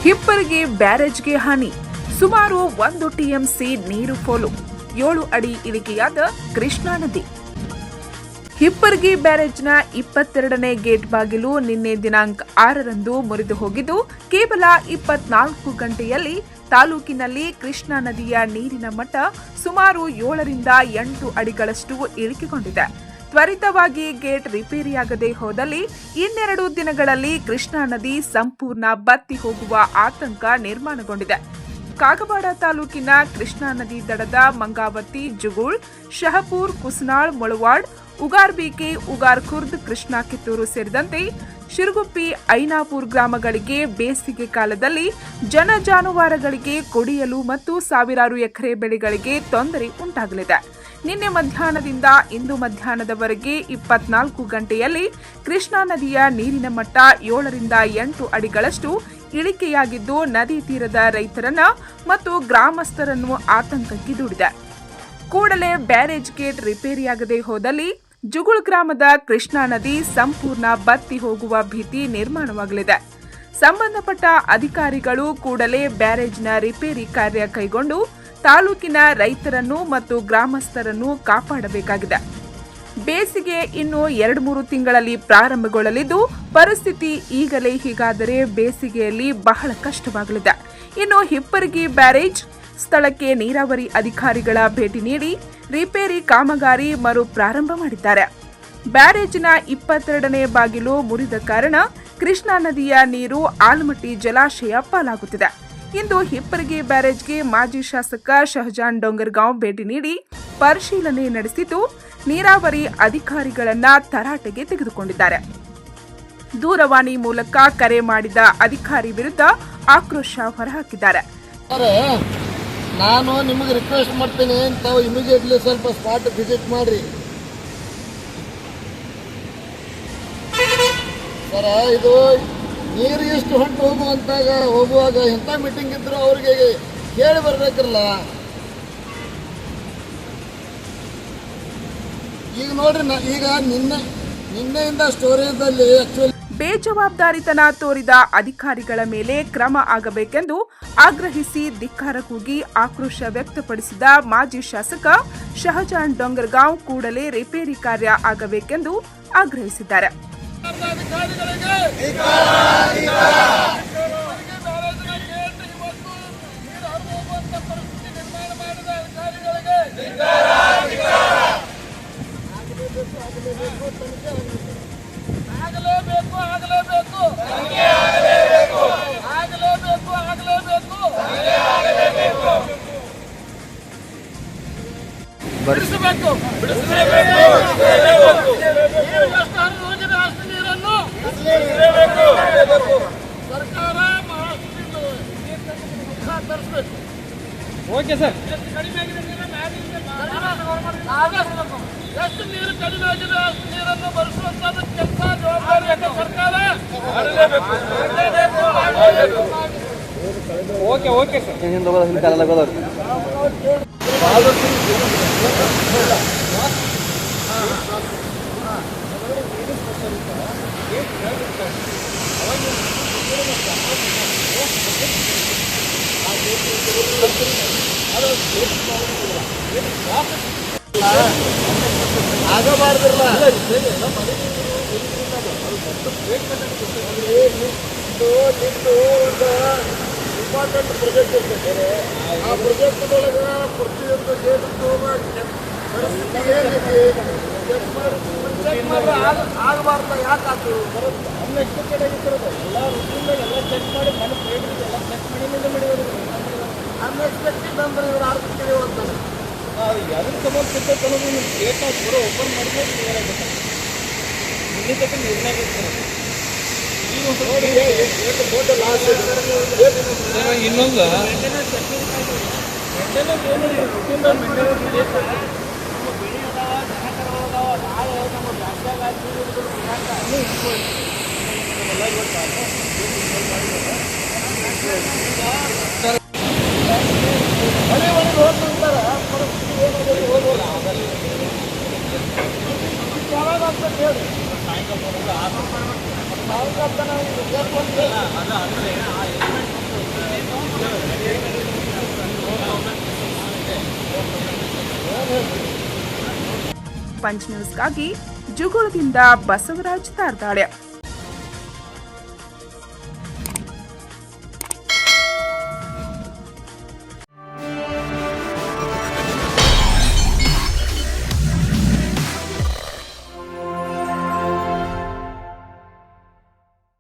ಹಿಪ್ಪರಗಿ ಬ್ಯಾರೇಜ್ಗೆ ಹಾನಿ, ಸುಮಾರು 1 ಟಿಎಂಸಿ ನೀರು ಪೋಲು, 7 ಅಡಿ ಇಳಿಕೆಯಾದ ಕೃಷ್ಣಾ ನದಿ. ಹಿಪ್ಪರಗಿ ಬ್ಯಾರೇಜ್ನ 22ನೇ ಗೇಟ್ ಬಾಗಿಲು ನಿನ್ನೆ ದಿನಾಂಕ 6ರಂದು ಮುರಿದು ಹೋಗಿದ್ದು, ಕೇವಲ 24 ಗಂಟೆಯಲ್ಲಿ ತಾಲೂಕಿನಲ್ಲಿ ಕೃಷ್ಣಾ ನದಿಯ ನೀರಿನ ಮಟ್ಟ ಸುಮಾರು 7ರಿಂದ 8 ಅಡಿಗಳಷ್ಟು ಇಳಿಕೆಗೊಂಡಿದೆ. ತ್ವರಿತವಾಗಿ ಗೇಟ್ ರಿಪೇರಿಯಾಗದೆ ಹೋದಲ್ಲಿ ಇನ್ನೆರಡು ದಿನಗಳಲ್ಲಿ ಕೃಷ್ಣಾ ನದಿ ಸಂಪೂರ್ಣ ಬತ್ತಿ ಹೋಗುವ ಆತಂಕ ನಿರ್ಮಾಣಗೊಂಡಿದೆ. ಕಾಗವಾಡ ತಾಲೂಕಿನ ಕೃಷ್ಣಾ ನದಿ ದಡದ ಮಂಗಾವತಿ, ಜುಗೂಳ್, ಶಹಪುರ್, ಕುಸನಾಳ್, ಮೊಳವಾಡ್, ಉಗಾರ್ಬಿಕೆ, ಉಗಾರ್ ಖುರ್ದ್, ಕೃಷ್ಣಾ ಕಿತ್ತೂರು ಸೇರಿದಂತೆ ಶಿರಗುಪ್ಪಿ, ಐನಾಪುರ್ ಗ್ರಾಮಗಳಿಗೆ ಬೇಸಿಗೆ ಕಾಲದಲ್ಲಿ ಜನ ಜಾನುವಾರುಗಳಿಗೆ ಕುಡಿಯಲು ಮತ್ತು ಸಾವಿರಾರು ಎಕರೆ ಬೆಳೆಗಳಿಗೆ ತೊಂದರೆ ಉಂಟಾಗಲಿದೆ. ನಿನ್ನೆ ಮಧ್ಯಾಹ್ನದಿಂದ ಇಂದು ಮಧ್ಯಾಹ್ನದವರೆಗೆ 24 ಗಂಟೆಯಲ್ಲಿ ಕೃಷ್ಣಾ ನದಿಯ ನೀರಿನ ಮಟ್ಟ 7ರಿಂದ 8 ಅಡಿಗಳಷ್ಟು ಇಳಿಕೆಯಾಗಿದ್ದು, ನದಿ ತೀರದ ರೈತರನ್ನ ಮತ್ತು ಗ್ರಾಮಸ್ಥರನ್ನು ಆತಂಕಕ್ಕೆ ದೂಡಿದೆ. ಕೂಡಲೇ ಬ್ಯಾರೇಜ್ ಗೇಟ್ ರಿಪೇರಿಯಾಗದೆ ಹೋದಲ್ಲಿ ಜುಗುಳ್ ಗ್ರಾಮದ ಕೃಷ್ಣಾ ನದಿ ಸಂಪೂರ್ಣ ಬತ್ತಿ ಹೋಗುವ ಭೀತಿ ನಿರ್ಮಾಣವಾಗಲಿದೆ. ಸಂಬಂಧಪಟ್ಟ ಅಧಿಕಾರಿಗಳು ಕೂಡಲೇ ಬ್ಯಾರೇಜ್ನ ರಿಪೇರಿ ಕಾರ್ಯ ಕೈಗೊಂಡು ತಾಲೂಕಿನ ರೈತರನ್ನು ಮತ್ತು ಗ್ರಾಮಸ್ಥರನ್ನು ಕಾಪಾಡಬೇಕಾಗಿದೆ. ಬೇಸಿಗೆ ಇನ್ನು 2-3 ತಿಂಗಳಲ್ಲಿ ಪ್ರಾರಂಭಗೊಳ್ಳಲಿದ್ದು, ಪರಿಸ್ಥಿತಿ ಈಗಲೇ ಹೀಗಾದರೆ ಬೇಸಿಗೆಯಲ್ಲಿ ಬಹಳ ಕಷ್ಟವಾಗಲಿದೆ. ಇನ್ನು ಹಿಪ್ಪರಗಿ ಬ್ಯಾರೇಜ್ ಸ್ಥಳಕ್ಕೆ ನೀರಾವರಿ ಅಧಿಕಾರಿಗಳ ಭೇಟಿ ನೀಡಿ ರಿಪೇರಿ ಕಾಮಗಾರಿ ಮರು ಪ್ರಾರಂಭ ಮಾಡಿದ್ದಾರೆ. ಬ್ಯಾರೇಜ್ನ 22ನೇ ಬಾಗಿಲು ಮುರಿದ ಕಾರಣ ಕೃಷ್ಣಾ ನದಿಯ ನೀರು ಆಲಮಟ್ಟಿ ಜಲಾಶಯ ಪಾಲಾಗುತ್ತಿದೆ. ಇಂದು ಹಿಪ್ಪರಗಿ ಬ್ಯಾರೇಜ್ಗೆ ಮಾಜಿ ಶಾಸಕ ಶಹಜಾನ್ ಡೋಂಗರ್ಗಾಂವ್ ಭೇಟಿ ನೀಡಿ ಪರಿಶೀಲನೆ ನಡೆಸಿದ್ದು, ನೀರಾವರಿ ಅಧಿಕಾರಿಗಳನ್ನ ತರಾಟೆಗೆ ತೆಗೆದುಕೊಂಡಿದ್ದಾರೆ. ದೂರವಾಣಿ ಮೂಲಕ ಕರೆ ಮಾಡಿದ ಅಧಿಕಾರಿ ವಿರುದ್ಧ ಆಕ್ರೋಶ ಹೊರಹಾಕಿದ್ದಾರೆ. ನಾನು ನಿಮಗೆ ರಿಕ್ವೆಸ್ಟ್ ಮಾಡ್ತೀನಿ, ತಾವು ಇಮಿಡಿಯೇಟ್ಲಿ ಸ್ವಲ್ಪ ಸ್ಪಾಟ್ ವಿಸಿಟ್ ಮಾಡ್ರಿ ಸರ. ಇದು ನೀರು ಎಷ್ಟು ಹೊಂಟು ಹೋಗುವಾಗ ಎಂಥ ಮೀಟಿಂಗ್ ಇದ್ರು ಅವ್ರಿಗೆ ಕೇಳಿ ಬರ್ಬೇಕಿರಲ್ಲ. ಈಗ ನೋಡ್ರಿ, ಈಗ ನಿನ್ನೆಯಿಂದ ಸ್ಟೋರೇಜಲ್ಲಿ ಆಕ್ಚುಲಿ ಬೇಜವಾಬ್ದಾರಿತನ ತೋರಿದ ಅಧಿಕಾರಿಗಳ ಮೇಲೆ ಕ್ರಮ ಆಗಬೇಕೆಂದು ಆಗ್ರಹಿಸಿ ಧಿಕ್ಕಾರ ಕೂಗಿ ಆಕ್ರೋಶ ವ್ಯಕ್ತಪಡಿಸಿದ ಮಾಜಿ ಶಾಸಕ ಶಹಜಾನ್ ಡೋಂಗರ್ಗಾಂವ್ ಕೂಡಲೇ ರಿಪೇರಿ ಕಾರ್ಯ ಆಗಬೇಕೆಂದು ಆಗ್ರಹಿಸಿದ್ದಾರೆ. Okay sir. ಎಷ್ಟು ನೀರು ಕಡಿಮೆ ಆಗಿದೆ ಅಷ್ಟು ನೀರನ್ನು ಬರೆಸುವಂತ ಕೆಲಸ ಜವಾಬ್ದಾರಿಯನ್ನು ಸರ್ಕಾರ ಓಕೆ ಓಕೆ ಸರ್. ಆಗಬಾರ್ದಿಲ್ಲ. ಇಂಪಾರ್ಟೆಂಟ್ ಪ್ರಾಜೆಕ್ಟ್ ಇರ್ತದೆ. ಆ ಪ್ರಾಜೆಕ್ಟ್ದೊಳಗೆ ಪ್ರತಿಯೊಂದು ಗೇಟು ಪರಿಸ್ಥಿತಿ ಏನೈತಿ ಚೆಕ್ ಮಾಡಿದ್ರೆ ಆಗಬಾರ್ದ. ಯಾಕಾಯ್ತು ಅನ್ಎಕ್ಸ್ಪೆಕ್ಟೆಡ್ ಆಗಿರ್ತಿರೋದು. ಎಲ್ಲ ರುಟೀನ್ದಾಗ ಎಲ್ಲ ಚೆಕ್ ಮಾಡಿ ಮನೆ ಪ್ಲೇಟ್ರಿಗೆ ಎಲ್ಲ ಚೆಕ್ ಮಾಡಿರೋದು. ಅನ್ಎಕ್ಸ್ಪೆಕ್ಟೆಡ್ ಅಂದ್ರೆ ಇವ್ರು ಆರ್ತಿದ್ದೀವಿ ಅಂತಾರೆ. ಅದಕ್ಕೆ ಸಂಬಂಧಪಟ್ಟ ಅನ್ನೋದು ನೀವು ಗೇಟ್ನ ಪೂರ ಓಪನ್ ಮಾಡಿದ್ರೆ ಕ್ಲಿಯರ್ ಆಗುತ್ತೆ. ಇಲ್ಲಿ ತಕ್ಕ ನಿರ್ಣಯ ಇನ್ನೊಂದು ಸಾಯಂಕಾಲ ಪಂಚ್ ನ್ಯೂಸ್ಗಾಗಿ ಜುಗುಳದಿಂದ ಬಸವರಾಜ್ ತಾರ್ದಾಳೆ.